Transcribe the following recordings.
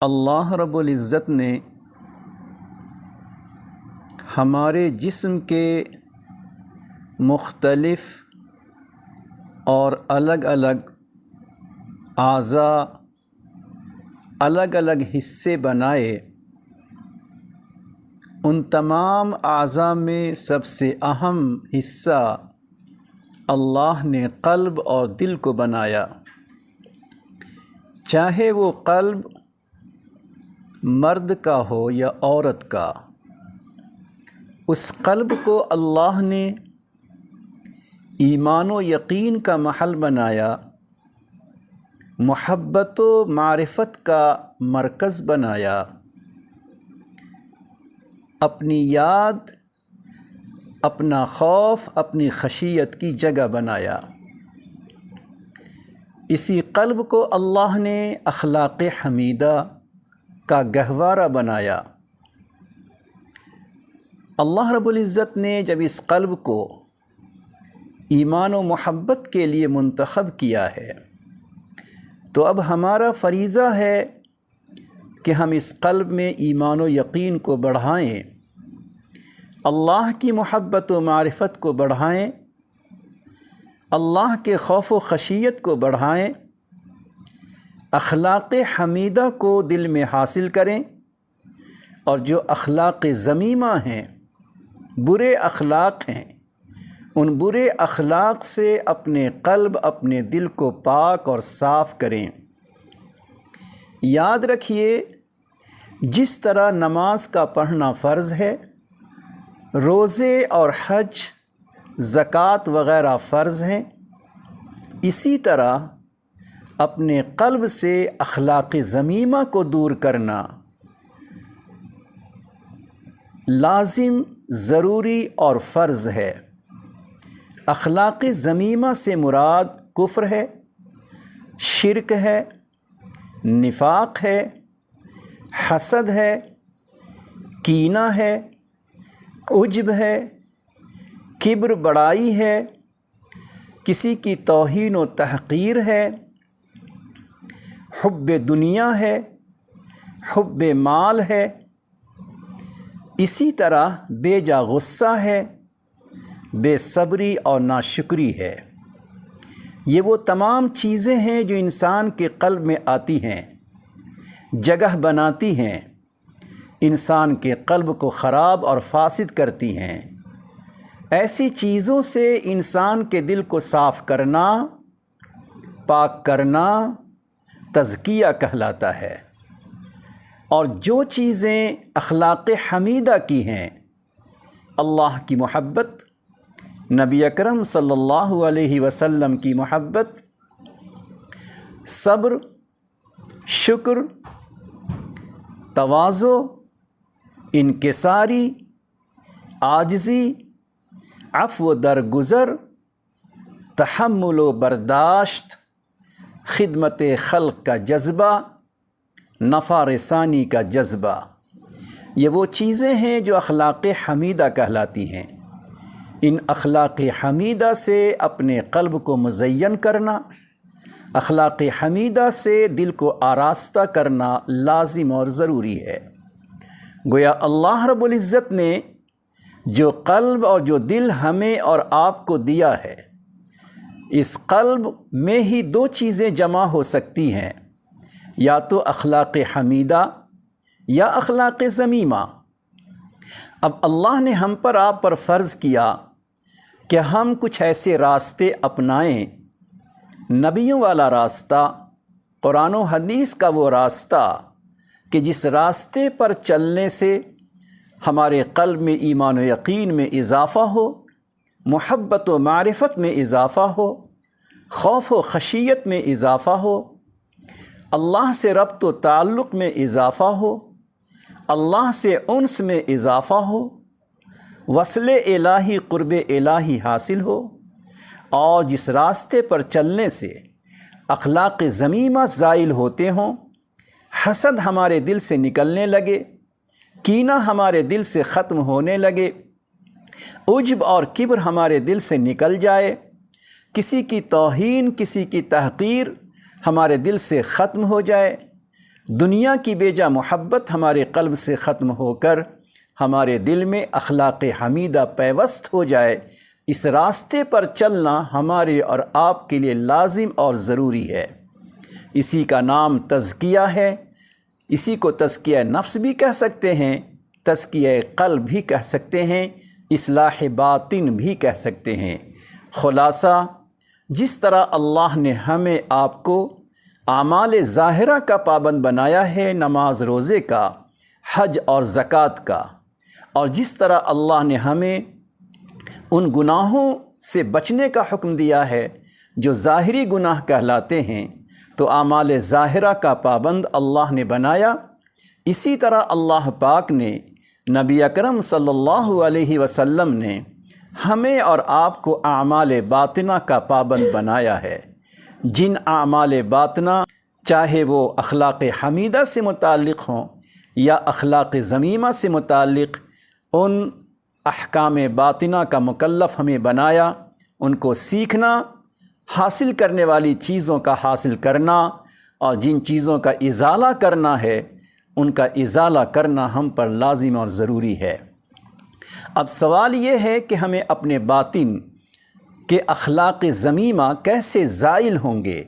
اللہ رب العزت نے ہمارے جسم کے مختلف اور الگ الگ اعضاء، الگ الگ حصے بنائے۔ ان تمام اعضاء میں سب سے اہم حصہ اللہ نے قلب اور دل کو بنایا۔ چاہے وہ قلب مرد کا ہو یا عورت کا، اس قلب کو اللہ نے ایمان و یقین کا محل بنایا، محبت و معرفت کا مرکز بنایا، اپنی یاد، اپنا خوف، اپنی خشیت کی جگہ بنایا۔ اسی قلب کو اللہ نے اخلاق حمیدہ کا گہوارہ بنایا۔ اللہ رب العزت نے جب اس قلب کو ایمان و محبت کے لیے منتخب کیا ہے، تو اب ہمارا فریضہ ہے کہ ہم اس قلب میں ایمان و یقین کو بڑھائیں، اللہ کی محبت و معرفت کو بڑھائیں، اللہ کے خوف و خشیت کو بڑھائیں، اخلاق حمیدہ کو دل میں حاصل کریں، اور جو اخلاق ذمیمہ ہیں، برے اخلاق ہیں، ان برے اخلاق سے اپنے قلب، اپنے دل کو پاک اور صاف کریں۔ یاد رکھیے، جس طرح نماز کا پڑھنا فرض ہے، روزے اور حج، زکوٰۃ وغیرہ فرض ہیں، اسی طرح اپنے قلب سے اخلاق ذمیمہ کو دور کرنا لازم، ضروری اور فرض ہے۔ اخلاق ذمیمہ سے مراد کفر ہے، شرک ہے، نفاق ہے، حسد ہے، کینہ ہے، عجب ہے، کبر بڑائی ہے، کسی کی توہین و تحقیر ہے، حب دنیا ہے، حب مال ہے، اسی طرح بے جا غصہ ہے، بے صبری اور ناشکری ہے۔ یہ وہ تمام چیزیں ہیں جو انسان کے قلب میں آتی ہیں، جگہ بناتی ہیں، انسان کے قلب کو خراب اور فاسد کرتی ہیں۔ ایسی چیزوں سے انسان کے دل کو صاف کرنا، پاک کرنا تزکیہ کہلاتا ہے۔ اور جو چیزیں اخلاق حمیدہ کی ہیں، اللہ کی محبت، نبی اکرم صلی اللہ علیہ وسلم کی محبت، صبر، شکر، تواضع، انکساری، عاجزی، عفو درگزر، تحمل و برداشت، خدمت خلق کا جذبہ، نفع رسانی کا جذبہ، یہ وہ چیزیں ہیں جو اخلاق حمیدہ کہلاتی ہیں۔ ان اخلاق حمیدہ سے اپنے قلب کو مزین کرنا، اخلاق حمیدہ سے دل کو آراستہ کرنا لازم اور ضروری ہے۔ گویا اللہ رب العزت نے جو قلب اور جو دل ہمیں اور آپ کو دیا ہے، اس قلب میں ہی دو چیزیں جمع ہو سکتی ہیں، یا تو اخلاق حمیدہ یا اخلاق ذمیمہ۔ اب اللہ نے ہم پر، آپ پر فرض کیا کہ ہم کچھ ایسے راستے اپنائیں، نبیوں والا راستہ، قرآن و حدیث کا وہ راستہ کہ جس راستے پر چلنے سے ہمارے قلب میں ایمان و یقین میں اضافہ ہو، محبت و معرفت میں اضافہ ہو، خوف و خشیت میں اضافہ ہو، اللہ سے ربط و تعلق میں اضافہ ہو، اللہ سے انس میں اضافہ ہو، وصل الہی، قرب الہی حاصل ہو، اور جس راستے پر چلنے سے اخلاق ذمیمہ زائل ہوتے ہوں، حسد ہمارے دل سے نکلنے لگے، کینہ ہمارے دل سے ختم ہونے لگے، عجب اور کبر ہمارے دل سے نکل جائے، کسی کی توہین، کسی کی تحقیر ہمارے دل سے ختم ہو جائے، دنیا کی بیجا محبت ہمارے قلب سے ختم ہو کر ہمارے دل میں اخلاق حمیدہ پیوست ہو جائے، اس راستے پر چلنا ہمارے اور آپ کے لیے لازم اور ضروری ہے۔ اسی کا نام تزکیہ ہے، اسی کو تزکیہ نفس بھی کہہ سکتے ہیں، تزکیہ قلب بھی کہہ سکتے ہیں، اصلاح باطن بھی کہہ سکتے ہیں۔ خلاصہ، جس طرح اللہ نے ہمیں آپ کو اعمال ظاہرہ کا پابند بنایا ہے، نماز روزے کا، حج اور زکوٰۃ کا، اور جس طرح اللہ نے ہمیں ان گناہوں سے بچنے کا حکم دیا ہے جو ظاہری گناہ کہلاتے ہیں، تو اعمال ظاہرہ کا پابند اللہ نے بنایا۔ اسی طرح اللہ پاک نے، نبی اکرم صلی اللہ علیہ وسلم نے ہمیں اور آپ کو اعمال باطنہ کا پابند بنایا ہے۔ جن اعمال باطنہ، چاہے وہ اخلاق حمیدہ سے متعلق ہوں یا اخلاق ذمیمہ سے متعلق، ان احکام باطنہ کا مکلف ہمیں بنایا، ان کو سیکھنا، حاصل کرنے والی چیزوں کا حاصل کرنا، اور جن چیزوں کا ازالہ کرنا ہے ان کا ازالہ کرنا ہم پر لازم اور ضروری ہے۔ اب سوال یہ ہے کہ ہمیں اپنے باطن کے اخلاق ذمیمہ کیسے زائل ہوں گے،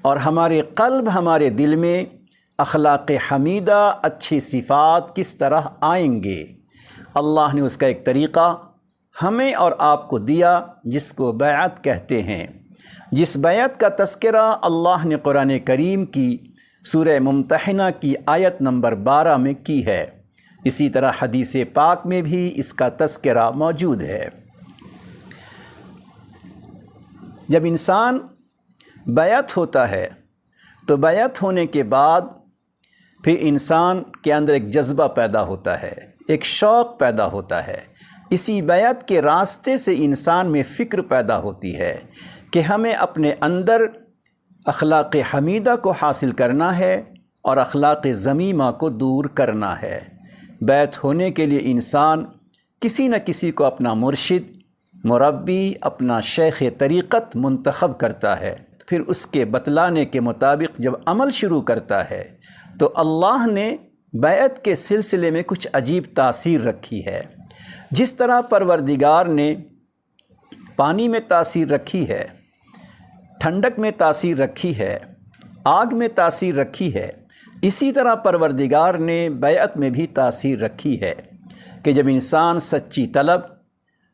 اور ہمارے قلب، ہمارے دل میں اخلاق حمیدہ، اچھی صفات کس طرح آئیں گے؟ اللہ نے اس کا ایک طریقہ ہمیں اور آپ کو دیا، جس کو بیعت کہتے ہیں، جس بیعت کا تذکرہ اللہ نے قرآن کریم کی سورہ ممتحنہ کی آیت نمبر 12 میں کی ہے۔ اسی طرح حدیث پاک میں بھی اس کا تذکرہ موجود ہے۔ جب انسان بیعت ہوتا ہے تو بیعت ہونے کے بعد پھر انسان کے اندر ایک جذبہ پیدا ہوتا ہے، ایک شوق پیدا ہوتا ہے۔ اسی بیعت کے راستے سے انسان میں فکر پیدا ہوتی ہے کہ ہمیں اپنے اندر اخلاق حمیدہ کو حاصل کرنا ہے اور اخلاق ذمیمہ کو دور کرنا ہے۔ بیعت ہونے کے لیے انسان کسی نہ کسی کو اپنا مرشد، مربی، اپنا شیخ طریقت منتخب کرتا ہے، پھر اس کے بتلانے کے مطابق جب عمل شروع کرتا ہے تو اللہ نے بیعت کے سلسلے میں کچھ عجیب تاثیر رکھی ہے۔ جس طرح پروردگار نے پانی میں تاثیر رکھی ہے، ٹھنڈک میں تاثیر رکھی ہے، آگ میں تاثیر رکھی ہے، اسی طرح پروردگار نے بیعت میں بھی تاثیر رکھی ہے کہ جب انسان سچی طلب،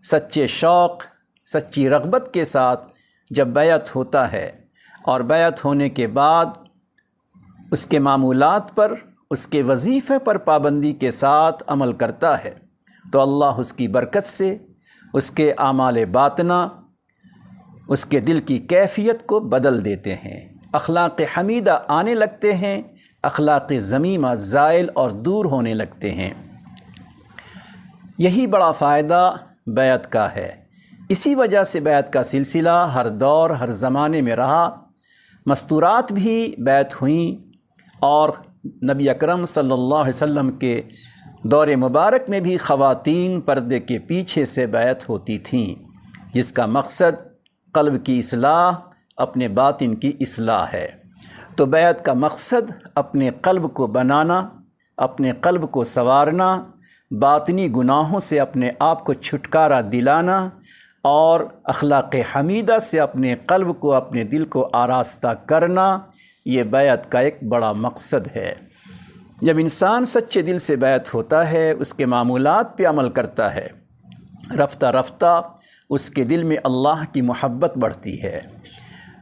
سچے شوق، سچی رغبت کے ساتھ جب بیعت ہوتا ہے اور بیعت ہونے کے بعد اس کے معمولات پر، اس کے وظیفے پر پابندی کے ساتھ عمل کرتا ہے تو اللہ اس کی برکت سے اس کے اعمال باطنہ، اس کے دل کی کیفیت کو بدل دیتے ہیں، اخلاق حمیدہ آنے لگتے ہیں، اخلاق ذمیمہ زائل اور دور ہونے لگتے ہیں۔ یہی بڑا فائدہ بیعت کا ہے۔ اسی وجہ سے بیعت کا سلسلہ ہر دور، ہر زمانے میں رہا۔ مستورات بھی بیعت ہوئیں، اور نبی اکرم صلی اللہ علیہ وسلم کے دور مبارک میں بھی خواتین پردے کے پیچھے سے بیعت ہوتی تھیں، جس کا مقصد قلب کی اصلاح، اپنے باطن کی اصلاح ہے۔ تو بیعت کا مقصد اپنے قلب کو بنانا، اپنے قلب کو سنوارنا، باطنی گناہوں سے اپنے آپ کو چھٹکارا دلانا، اور اخلاق حمیدہ سے اپنے قلب کو، اپنے دل کو آراستہ کرنا، یہ بیعت کا ایک بڑا مقصد ہے۔ جب انسان سچے دل سے بیعت ہوتا ہے، اس کے معمولات پہ عمل کرتا ہے، رفتہ رفتہ اس کے دل میں اللہ کی محبت بڑھتی ہے۔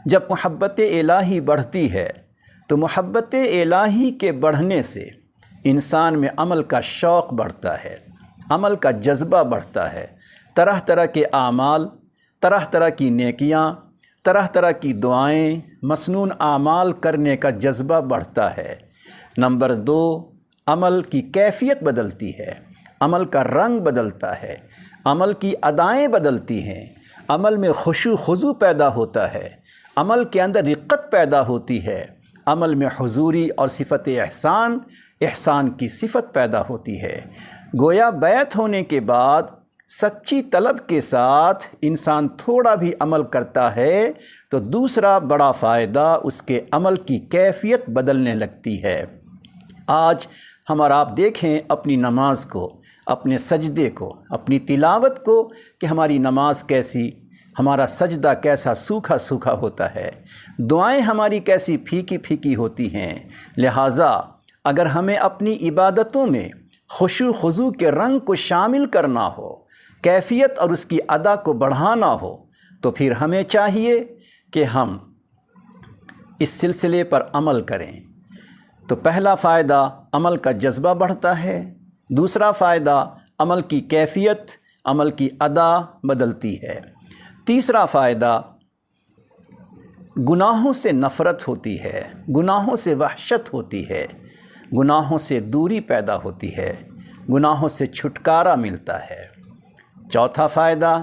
جب محبت الہی بڑھتی ہے تو محبت الہی کے بڑھنے سے انسان میں عمل کا شوق بڑھتا ہے، عمل کا جذبہ بڑھتا ہے، طرح طرح کے اعمال، طرح طرح کی نیکیاں، طرح طرح کی دعائیں، مسنون اعمال کرنے کا جذبہ بڑھتا ہے۔ نمبر 2، عمل کی کیفیت بدلتی ہے، عمل کا رنگ بدلتا ہے، عمل کی ادائیں بدلتی ہیں، عمل میں خشوع خضوع پیدا ہوتا ہے، عمل کے اندر رقت پیدا ہوتی ہے، عمل میں حضوری اور صفت احسان کی صفت پیدا ہوتی ہے۔ گویا بیعت ہونے کے بعد سچی طلب کے ساتھ انسان تھوڑا بھی عمل کرتا ہے تو دوسرا بڑا فائدہ اس کے عمل کی کیفیت بدلنے لگتی ہے۔ آج ہم اور آپ دیکھیں اپنی نماز کو، اپنے سجدے کو، اپنی تلاوت کو کہ ہماری نماز کیسی، ہمارا سجدہ کیسا سوکھا سوکھا ہوتا ہے، دعائیں ہماری کیسی پھیکی پھیکی ہوتی ہیں۔ لہٰذا اگر ہمیں اپنی عبادتوں میں خشوع خضوع کے رنگ کو شامل کرنا ہو، کیفیت اور اس کی ادا کو بڑھانا ہو، تو پھر ہمیں چاہیے کہ ہم اس سلسلے پر عمل کریں۔ تو پہلا فائدہ عمل کا جذبہ بڑھتا ہے، دوسرا فائدہ عمل کی کیفیت، عمل کی ادا بدلتی ہے، تیسرا فائدہ گناہوں سے نفرت ہوتی ہے، گناہوں سے وحشت ہوتی ہے، گناہوں سے دوری پیدا ہوتی ہے، گناہوں سے چھٹکارا ملتا ہے۔ چوتھا فائدہ،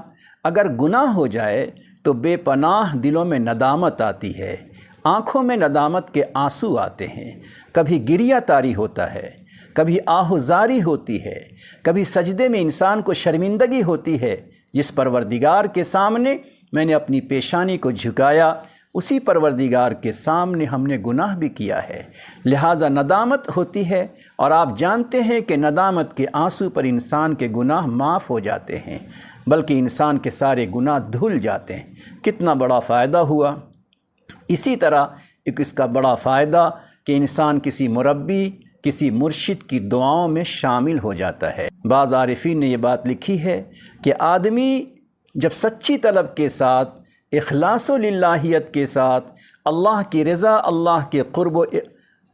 اگر گناہ ہو جائے تو بے پناہ دلوں میں ندامت آتی ہے، آنکھوں میں ندامت کے آنسو آتے ہیں، کبھی گریہ طاری ہوتا ہے، کبھی آہوزاری ہوتی ہے، کبھی سجدے میں انسان کو شرمندگی ہوتی ہے۔ جس پروردگار کے سامنے میں نے اپنی پیشانی کو جھکایا، اسی پروردگار کے سامنے ہم نے گناہ بھی کیا ہے، لہٰذا ندامت ہوتی ہے، اور آپ جانتے ہیں کہ ندامت کے آنسو پر انسان کے گناہ معاف ہو جاتے ہیں، بلکہ انسان کے سارے گناہ دھل جاتے ہیں۔ کتنا بڑا فائدہ ہوا۔ اسی طرح ایک اس کا بڑا فائدہ کہ انسان کسی مربی، کسی مرشد کی دعاؤں میں شامل ہو جاتا ہے۔ بعض عارفین نے یہ بات لکھی ہے کہ آدمی جب سچی طلب کے ساتھ، اخلاص و للہیت کے ساتھ، اللہ کی رضا، اللہ کے قرب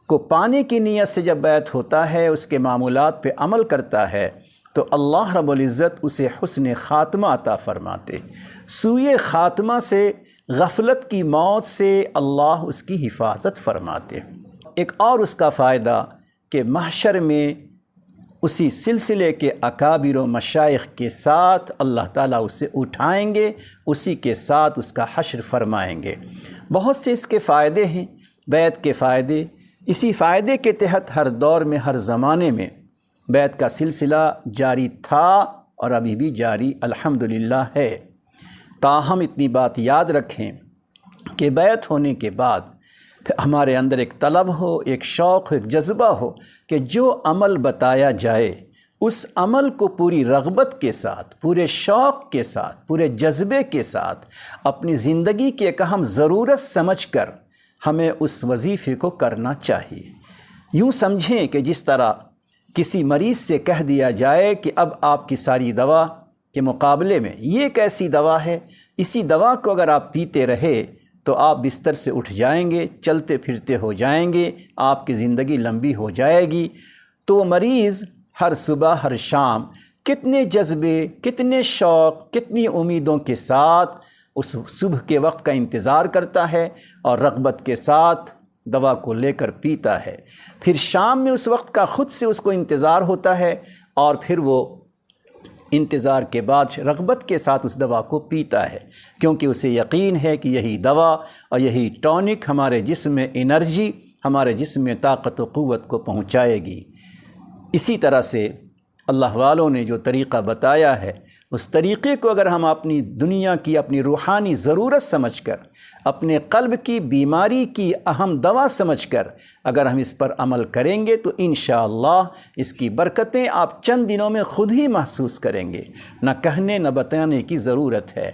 کو پانے کی نیت سے جب بیعت ہوتا ہے، اس کے معمولات پہ عمل کرتا ہے، تو اللہ رب العزت اسے حسن خاتمہ عطا فرماتے، سوئے خاتمہ سے، غفلت کی موت سے اللہ اس کی حفاظت فرماتے۔ ایک اور اس کا فائدہ کہ محشر میں اسی سلسلے کے اکابر و مشائخ کے ساتھ اللہ تعالیٰ اسے اٹھائیں گے، اسی کے ساتھ اس کا حشر فرمائیں گے۔ بہت سے اس کے فائدے ہیں، بیعت کے فائدے۔ اسی فائدے کے تحت ہر دور میں، ہر زمانے میں بیعت کا سلسلہ جاری تھا اور ابھی بھی جاری الحمدللہ ہے۔ تاہم اتنی بات یاد رکھیں کہ بیعت ہونے کے بعد ہمارے اندر ایک طلب ہو، ایک شوق ہو، ایک جذبہ ہو کہ جو عمل بتایا جائے اس عمل کو پوری رغبت کے ساتھ، پورے شوق کے ساتھ، پورے جذبے کے ساتھ اپنی زندگی کی ایک اہم ضرورت سمجھ کر ہمیں اس وظیفے کو کرنا چاہیے۔ یوں سمجھیں کہ جس طرح کسی مریض سے کہہ دیا جائے کہ اب آپ کی ساری دوا کے مقابلے میں یہ ایک ایسی دوا ہے، اسی دوا کو اگر آپ پیتے رہے تو آپ بستر سے اٹھ جائیں گے، چلتے پھرتے ہو جائیں گے، آپ کی زندگی لمبی ہو جائے گی، تو وہ مریض ہر صبح ہر شام کتنے جذبے، کتنے شوق، کتنی امیدوں کے ساتھ اس صبح کے وقت کا انتظار کرتا ہے اور رغبت کے ساتھ دوا کو لے کر پیتا ہے۔ پھر شام میں اس وقت کا خود سے اس کو انتظار ہوتا ہے، اور پھر وہ انتظار کے بعد رغبت کے ساتھ اس دوا کو پیتا ہے، کیونکہ اسے یقین ہے کہ یہی دوا اور یہی ٹونک ہمارے جسم میں انرجی، ہمارے جسم میں طاقت و قوت کو پہنچائے گی۔ اسی طرح سے اللہ والوں نے جو طریقہ بتایا ہے، اس طریقے کو اگر ہم اپنی دنیا کی، اپنی روحانی ضرورت سمجھ کر، اپنے قلب کی بیماری کی اہم دوا سمجھ کر اگر ہم اس پر عمل کریں گے تو انشاءاللہ اس کی برکتیں آپ چند دنوں میں خود ہی محسوس کریں گے، نہ کہنے نہ بتانے کی ضرورت ہے۔